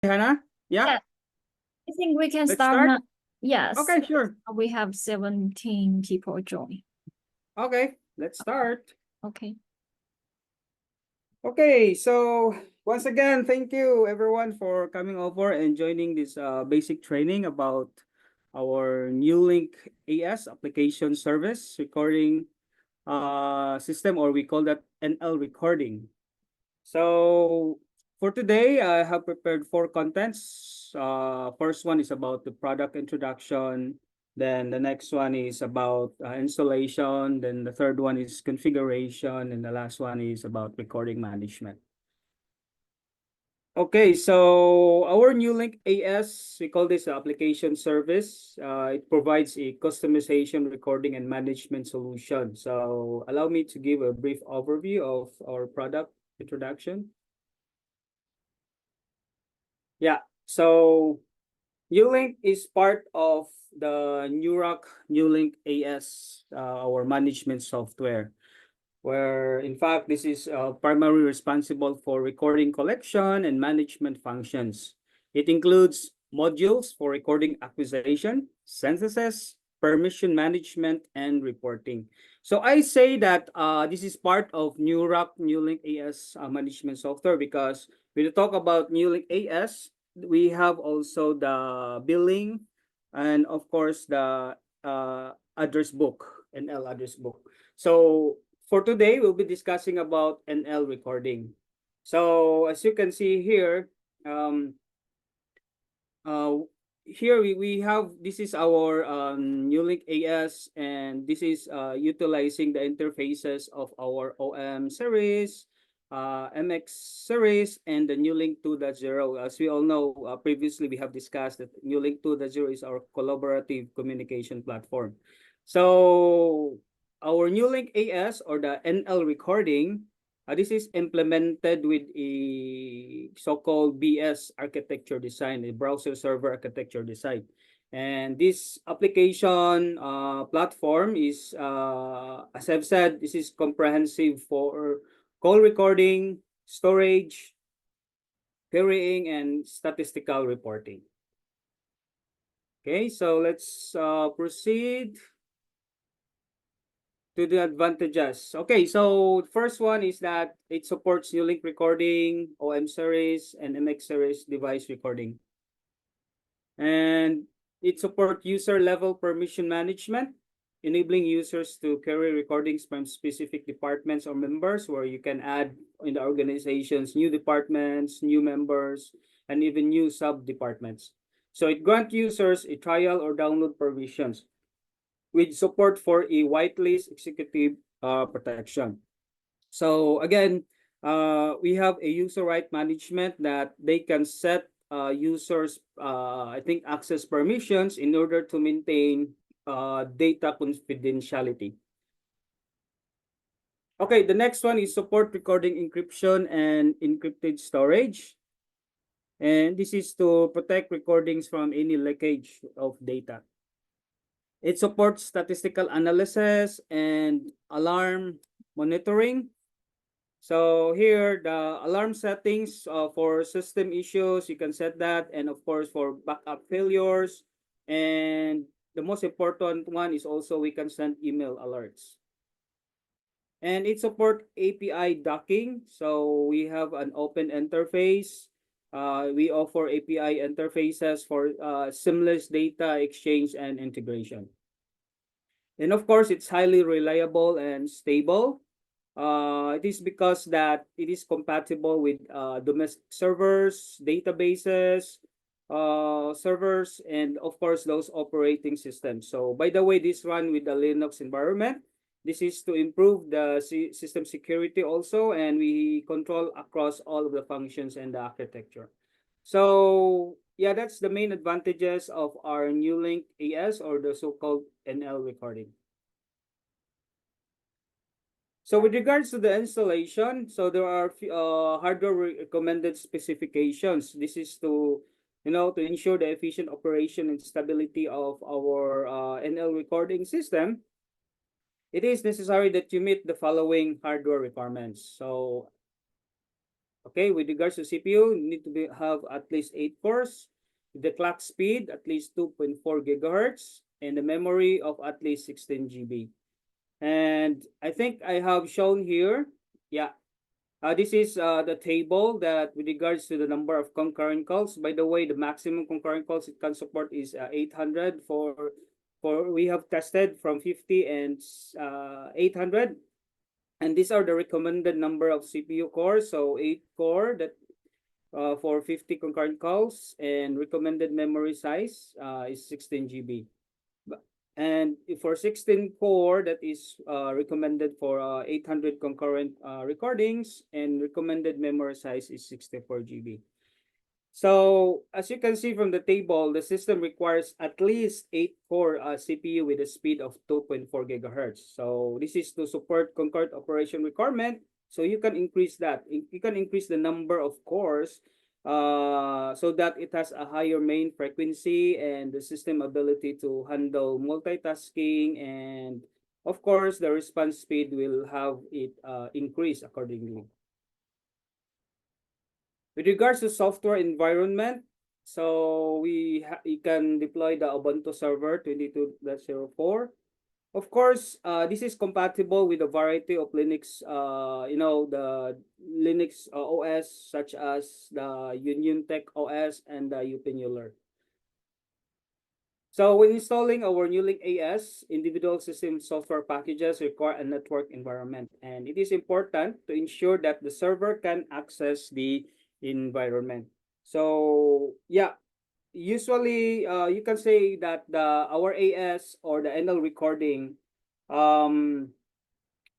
Hannah? Yeah, Yeah, I think we can let's start start. now. Yes, Okay, sure. we have 17 people join. Okay, let's start. Okay. Okay, so once again, thank you everyone for coming over and joining this basic training about our new Link AS application service recording system, or we call that NL recording. So for today, I have prepared four contents. First one is about the product introduction. Then the next one is about installation. Then the third one is configuration. And the last one is about recording management. Okay, so our new Link AS, we call this application service. It provides a customization, recording, and management solution. So allow me to give a brief overview of our product introduction. Yeah, so Newlink is part of the Newlink AS, our management software, where in fact this is primarily responsible for recording collection and management functions. It includes modules for recording acquisition, synthesis, permission management, and reporting. So I say that this is part of Newlink AS management software because when you talk about Newlink AS, we have also the billing and of course the address book, NL address book. So for today, we'll be discussing about NL recording. So as you can see here, uh, here we have, this is our Newlink AS, and this is utilizing the interfaces of our OM series, MX series, and the Newlink 2.0. As we all know, previously we have discussed that Newlink 2.0 is our collaborative communication platform. So our Newlink AS, or the NL recording, this is implemented with a so-called BS architecture design, a browser server architecture design. And this application platform is, as I've said, this is comprehensive for call recording, storage, querying, and statistical reporting. Okay, so let's proceed to the advantages. Okay, so first one is that it supports Newlink recording, OM series, and MX series device recording. And it supports user level permission management, enabling users to carry recordings from specific departments or members, where you can add in the organizations new departments, new members, and even new sub-departments. So it grants users a trial or download permissions with support for a whitelist executive protection. So again, we have a user right management that they can set users, I think, access permissions in order to maintain data confidentiality. Okay, the next one is support recording encryption and encrypted storage. And this is to protect recordings from any leakage of data. It supports statistical analysis and alarm monitoring. So here, the alarm settings for system issues, you can set that. And of course, for backup failures. And the most important one is also we can send email alerts. And it supports API docking. So we have an open interface. We offer API interfaces for seamless data exchange and integration. And of course, it's highly reliable and stable. It is because that it is compatible with domestic servers, databases, servers, and of course, those operating systems. So by the way, this run with the Linux environment. This is to improve the system security also, and we control across all of the functions and the architecture. So yeah, that's the main advantages of our new Link AS, or the so-called NL recording. So with regards to the installation, so there are hardware recommended specifications. This is to, to ensure the efficient operation and stability of our NL recording system. It is necessary that you meet the following hardware requirements. So, Okay, with regards to CPU, you need to have at least 8 cores, the clock speed at least 2.4 gigahertz, and the memory of at least 16 GB. And I think I have shown here, yeah, this is the table that with regards to the number of concurrent calls. By the way, the maximum concurrent calls it can support is 800 for we have tested from 50 and 800. And these are the recommended number of CPU cores. So 8 core that for 50 concurrent calls, and recommended memory size is 16 GB. And for 16 core, that is recommended for 800 concurrent recordings, and recommended memory size is 64 GB. So as you can see from the table, the system requires at least 8 core CPU with a speed of 2.4 gigahertz. So this is to support concurrent operation requirement. So you can increase that. You can increase the number of cores so that it has a higher main frequency and the system ability to handle multitasking, and of course the response speed will have it increase accordingly. With regards to software environment, so you can deploy the Ubuntu server 22.04. Of course, this is compatible with a variety of Linux, the Linux OS such as the Union Tech OS and the Upinular. So when installing our NewLink AS, individual system software packages require a network environment, and it is important to ensure that the server can access the environment. So yeah, usually you can say that our AS or the NL recording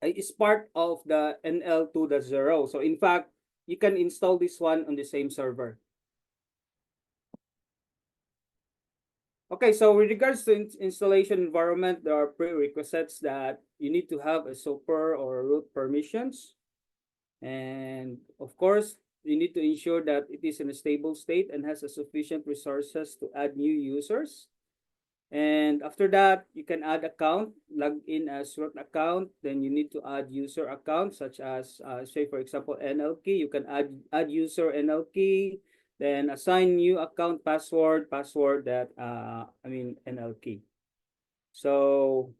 is part of the NL 2.0. So in fact, you can install this one on the same server. Okay, so with regards to installation environment, there are prerequisites that you need to have a super or root permissions. And of course, you need to ensure that it is in a stable state and has a sufficient resources to add new users. And after that, you can add account, log in as root account. Then you need to add user account, such as, say, for example, NL key. You can add user NL key, then assign new account password that, NL key. So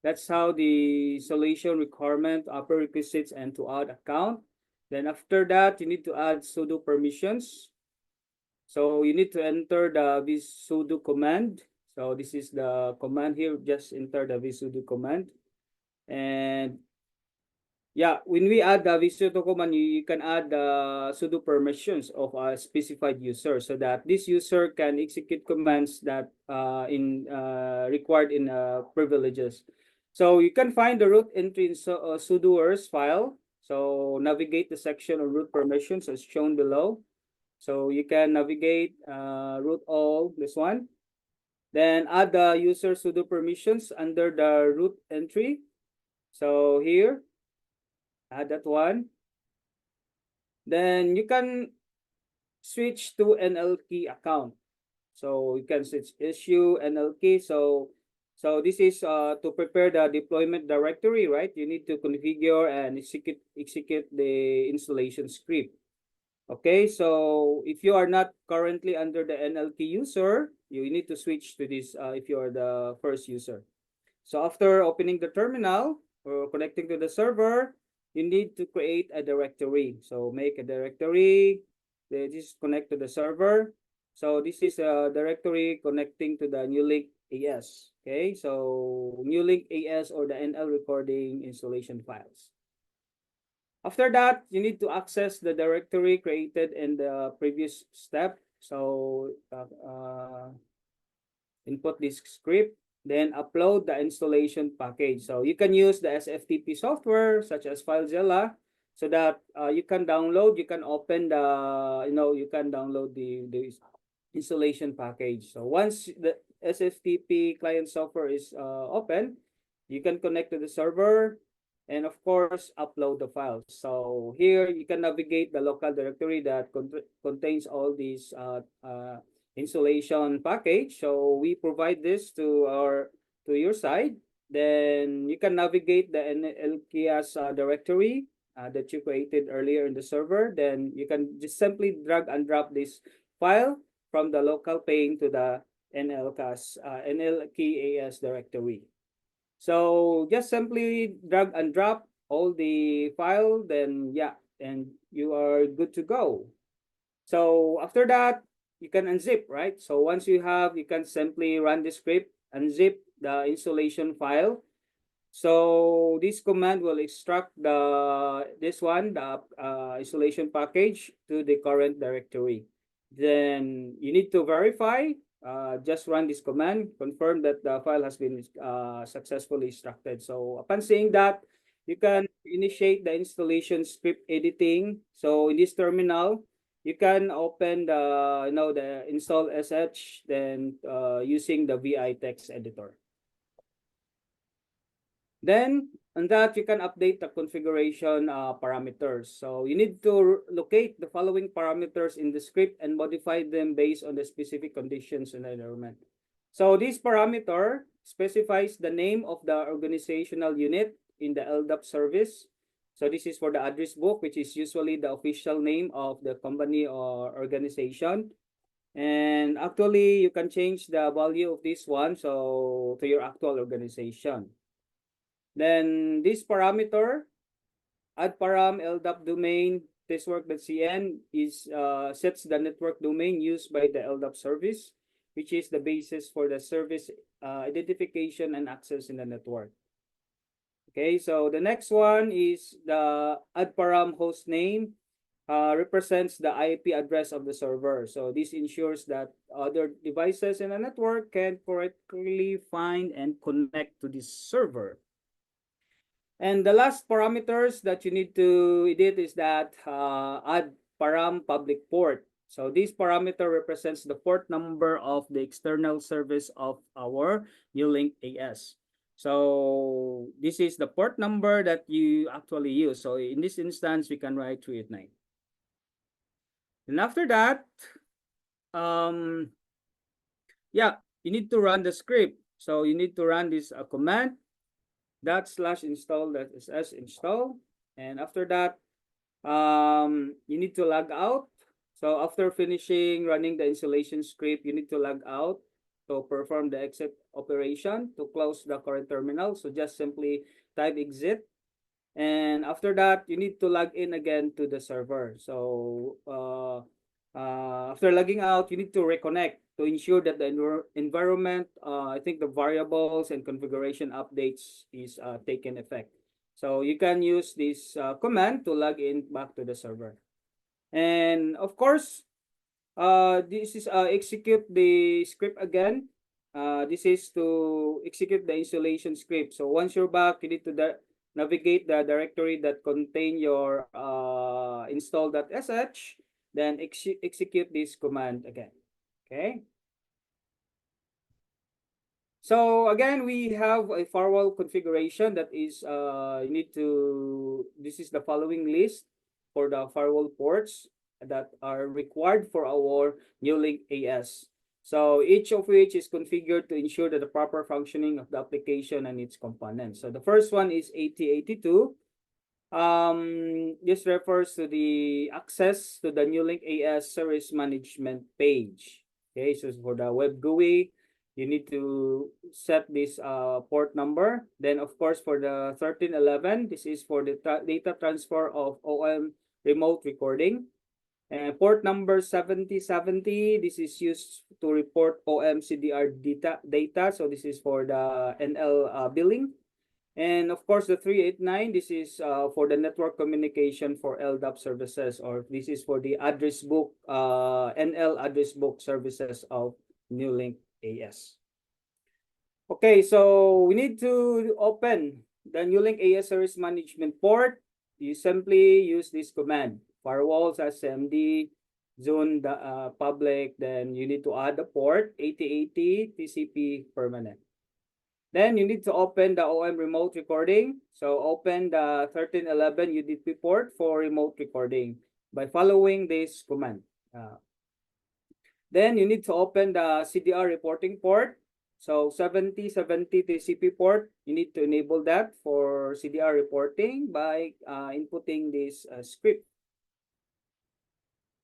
that's how the installation requirement, prerequisites, and to add account. Then after that, you need to add sudo permissions. So you need to enter the vsudo command. So this is the command here, just enter the vsudo command. And yeah, when we add the vsudo command, you can add the sudo permissions of a specified user so that this user can execute commands that required in privileges. So you can find the root entry in sudoers file. So navigate the section of root permissions as shown below. So you can navigate root all, this one. Then add the user sudo permissions under the root entry. So here, add that one. Then you can switch to NL key account. So you can switch issue NL key. So this is to prepare the deployment directory, right? You need to configure and execute the installation script. Okay, so if you are not currently under the NL key user, you need to switch to this if you are the first user. So after opening the terminal or connecting to the server, you need to create a directory. So make a directory. This connect to the server. So this is a directory connecting to the NewLink AS. Okay, so NewLink AS or the NL recording installation files. After that, you need to access the directory created in the previous step. So input this script, then upload the installation package. So you can use the SFTP software such as FileZilla so that you can download, you can open the, you can download the installation package. So once the SFTP client software is open, you can connect to the server and of course upload the files. So here you can navigate the local directory that contains all these installation package. So we provide this to your side. Then you can navigate the NLKIAS directory. that you created earlier in the server, then you can just simply drag and drop this file from the local pane to the NLKAS directory. So just simply drag and drop all the file, then yeah, and you are good to go. So after that, you can unzip, right? So once you have, you can simply run the script, unzip the installation file. So this command will extract the installation package to the current directory. Then you need to verify. Just run this command, confirm that the file has been successfully extracted. So upon seeing that, you can initiate the installation script editing. So in this terminal, you can open the install sh, then using the VI text editor. Then on that, you can update the configuration parameters. So you need to locate the following parameters in the script and modify them based on the specific conditions in the environment. So this parameter specifies the name of the organizational unit in the LDAP service. So this is for the address book, which is usually the official name of the company or organization. And actually, you can change the value of this one so to your actual organization. Then this parameter, add param LDAP domain testwork.cn is sets the network domain used by the LDAP service, which is the basis for the service identification and access in the network. Okay, so the next one is the add param host name represents the IP address of the server. So this ensures that other devices in the network can correctly find and connect to this server. And the last parameters that you need to edit is that add param public port. So this parameter represents the port number of the external service of our Ulink AS. So this is the port number that you actually use. So in this instance, we can write 389. And after that, yeah, you need to run the script. So you need to run this command /install.sh install, and after that you need to log out. So after finishing running the installation script, you need to log out to perform the exit operation to close the current terminal. So just simply type exit, and after that you need to log in again to the server. So after logging out, you need to reconnect to ensure that the environment, I think the variables and configuration updates is taken effect. So you can use this command to log in back to the server. And of course, this is execute the script again. This is to execute the installation script. So once you're back, you need to navigate the directory that contain your install.sh, then execute this command again. Okay. So again, we have a firewall configuration that is this is the following list for the firewall ports that are required for our Ulink AS. So each of which is configured to ensure that the proper functioning of the application and its components. So the first one is 8082. This refers to the access to the Ulink AS service management page. Okay, so for the web GUI, you need to set this port number. Then of course for the 1311, this is for the data transfer of OM remote recording. And port number 7070, this is used to report OM CDR data. So this is for the NL billing. And of course, the 389, this is for the network communication for LDAP services, or this is for the address book, NL address book services of Ulink AS. Okay, so we need to open the Ulink AS service management port. You simply use this command, firewalls SMD, zone public, then you need to add the port 8080 TCP permanent. Then you need to open the OM remote recording. So open the 1311 UDP port for remote recording by following this command. Then you need to open the CDR reporting port. So 7070 TCP port, you need to enable that for CDR reporting by inputting this script.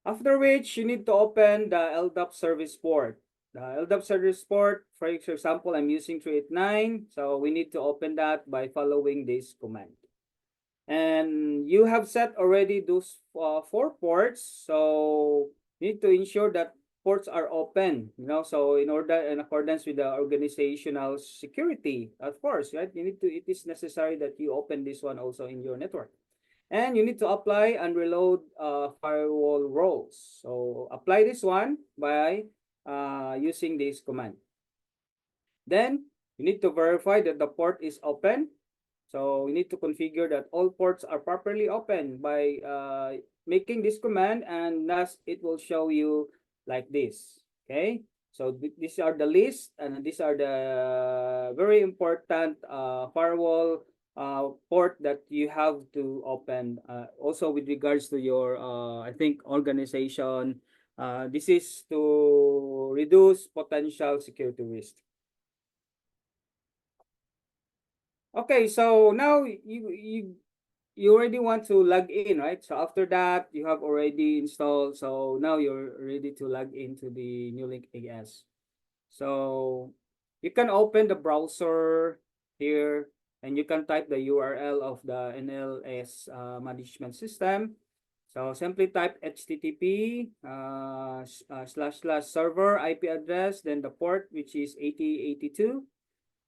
After which, you need to open the LDAP service port. The LDAP service port, for example, I'm using 389. So we need to open that by following this command. And you have set already those 4 ports. So you need to ensure that ports are open, so in accordance with the organizational security, of course, right? It is necessary that you open this one also in your network. And you need to apply and reload firewall roles. So apply this one by using this command. Then you need to verify that the port is open. So you need to configure that all ports are properly open by making this command, and thus it will show you like this. Okay, so these are the list, and these are the very important firewall port that you have to open. Also with regards to your, I think, organization, this is to reduce potential security risk. Okay, so now you already want to log in, right? So after that, you have already installed. So now you're ready to log into the Newlink AS. So you can open the browser here, and you can type the URL of the NLS management system. So simply type HTTP / server IP address, then the port, which is 8082.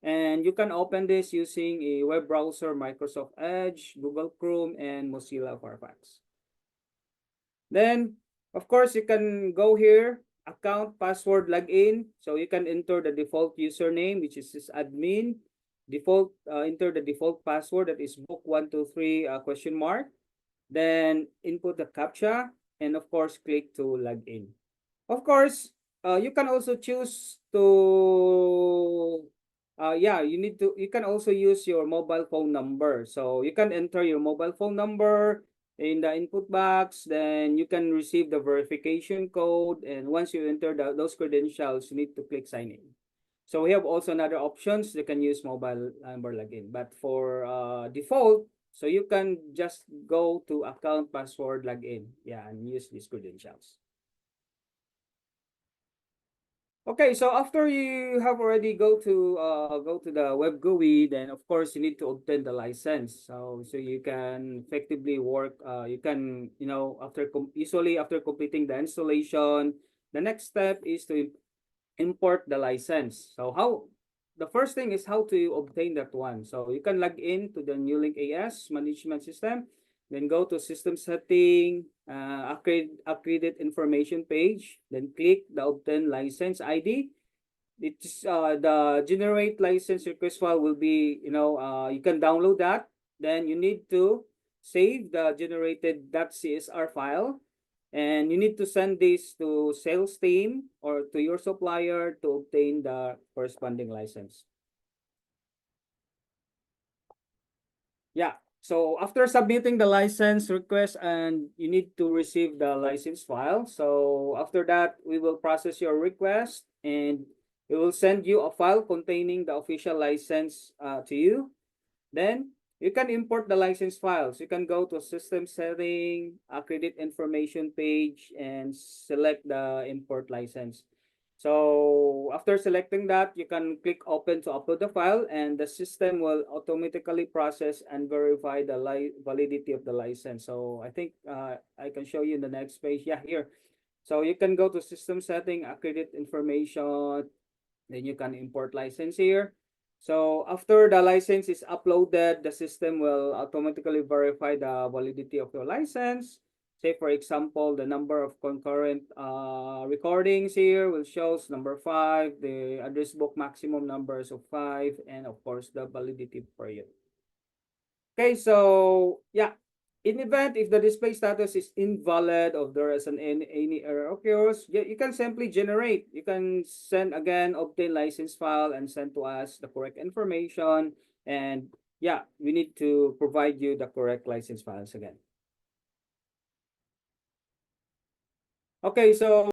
And you can open this using a web browser, Microsoft Edge, Google Chrome, and Mozilla Firefox. Then, of course, you can go here, account, password, login. So you can enter the default username, which is this admin. Enter the default password, that is book123 ? Then input the CAPTCHA, and of course, click to log in. Of course, you can also choose to you can also use your mobile phone number. So you can enter your mobile phone number in the input box, then you can receive the verification code, and once you enter those credentials, you need to click sign in. So we have also another options. You can use mobile number login, but for default, so you can just go to account, password, login, and use these credentials. Okay, so after you have already go to the web GUI, then of course you need to obtain the license. So you can effectively work. You can usually after completing the installation, the next step is to import the license. So the first thing is how to obtain that one. So you can log in to the Newlink AS management system. Then go to system setting, accredited information page. Then click the obtain license ID. It's the generate license request file will be, you can download that. Then you need to save the generated .csr file, and you need to send this to sales team or to your supplier to obtain the corresponding license. Yeah. So after submitting the license request, and you need to receive the license file. So after that, we will process your request, and we will send you a file containing the official license to you. Then you can import the license files. You can go to system setting, accredit information page, and select the import license. So after selecting that, you can click open to upload the file, and the system will automatically process and verify the validity of the license. So I think I can show you in the next page. Yeah, here. So you can go to system setting, accredit information, then you can import license here. So after the license is uploaded, the system will automatically verify the validity of your license. Say, for example, the number of concurrent recordings here will show number 5, the address book maximum numbers of 5, and of course, the validity period. Okay, so yeah, in event if the display status is invalid or there is any error occurs, you can simply generate. You can send again, obtain license file, and send to us the correct information. And yeah, we need to provide you the correct license files again. Okay, so